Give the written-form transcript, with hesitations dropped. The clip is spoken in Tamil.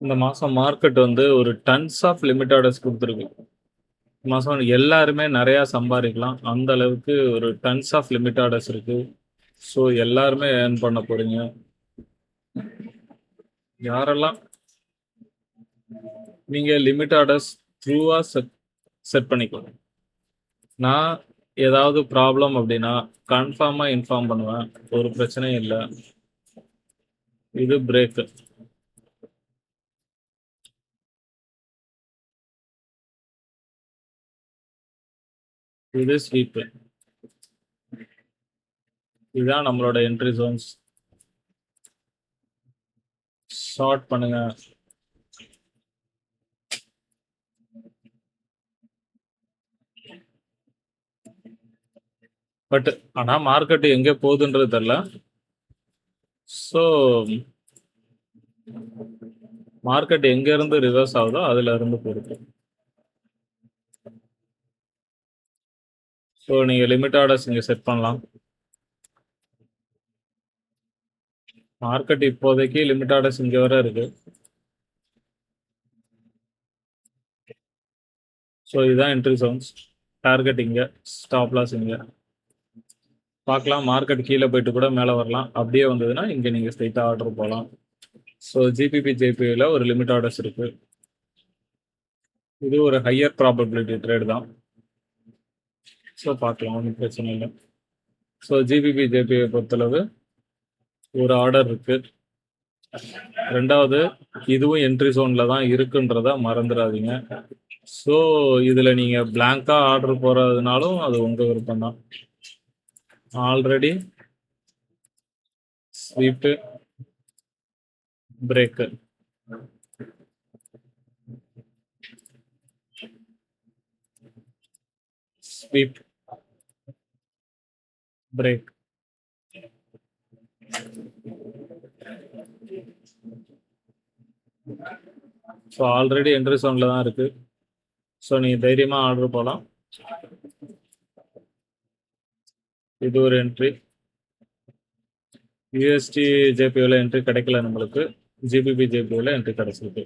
இந்த மாசம் மார்க்கெட் வந்து ஒரு டன்ஸ் ஆஃப் லிமிட் ஆர்டர்ஸ் குடுத்துருக்கு. மாசம் எல்லாருமே நெறையா சம்பாரிக்கலாம். அந்த அளவுக்கு ஒரு டன்ஸ் ஆஃப் லிமிட் ஆர்டர்ஸ் இருக்கு. ஸோ எல்லாருமே ஏர்ன் பண்ண போறீங்க. யாரெல்லாம் நீங்க லிமிட் ஆர்டர்ஸ் த்ரூவா செட் பண்ணிக்கலாம். நான் ஏதாவது ப்ராப்ளம் அப்டின்னா, கன்ஃபார்மா இன்ஃபார்ம் பண்ணுவேன். ஒரு பிரச்சனையும் இல்ல. இது பிரேக். இது ஸ்வீப். இதுதான் நம்மளோட என்ட்ரி ஜோன்ஸ். ஷார்ட் பண்ணுங்க. பட் ஆனா மார்க்கெட் எங்க போகுதுன்றது தெரியல. ஸோ மார்க்கெட் எங்க இருந்து ரிவர்ஸ் ஆகுதோ அதுல இருந்து பொறுத்து. ஸோ நீங்க லிமிட் ஆர்டர்ஸ் இங்க செட் பண்ணலாம். மார்க்கெட் இப்போதைக்கு லிமிட் ஆர்டர்ஸ் இங்க வர இருக்கு. ஸோ இதுதான் என்ட்ரி ஜோன்ஸ். டார்கெட் இங்க, ஸ்டாப் லாஸ் இங்க. பார்க்கலாம், மார்க்கெட் கீழே போயிட்டு கூட மேலே வரலாம். அப்படியே வந்ததுன்னா இங்க நீங்க ஸ்ட்ரைட்டா ஆர்டர் போகலாம். ஸோ ஜிபிபி ஜேபியில் ஒரு லிமிட் ஆர்டர்ஸ் இருக்கு. இது ஒரு ஹையர் ப்ராபபிலிட்டி ட்ரேட் தான். ஸோ பார்க்கலாம், ஒன்றும் பிரச்சனை இல்லை. ஸோ ஜிபிபி ஜேபியை பொறுத்தளவு ஒரு ஆர்டர் இருக்கு. ரெண்டாவது, இதுவும் என்ட்ரி ஜோன்ல தான் இருக்குன்றத மறந்துடாதீங்க. ஸோ இதுல நீங்க பிளாங்கா ஆர்டர் போறதுனாலும் அது உங்க விருப்பம் தான். Already sweep break. Sweep break. So already entry ஜோன்ல தான் இருக்கு. ஸோ நீங்க தைரியமா ஆர்டர் போகலாம். இது ஒரு என்ட்ரி. யூஎஸ்டி ஜேபிஓல என்ட்ரி கிடைக்கல நம்மளுக்கு. ஜிபிபி ஜேபிஓல என்ட்ரி கிடைச்சிருக்கு.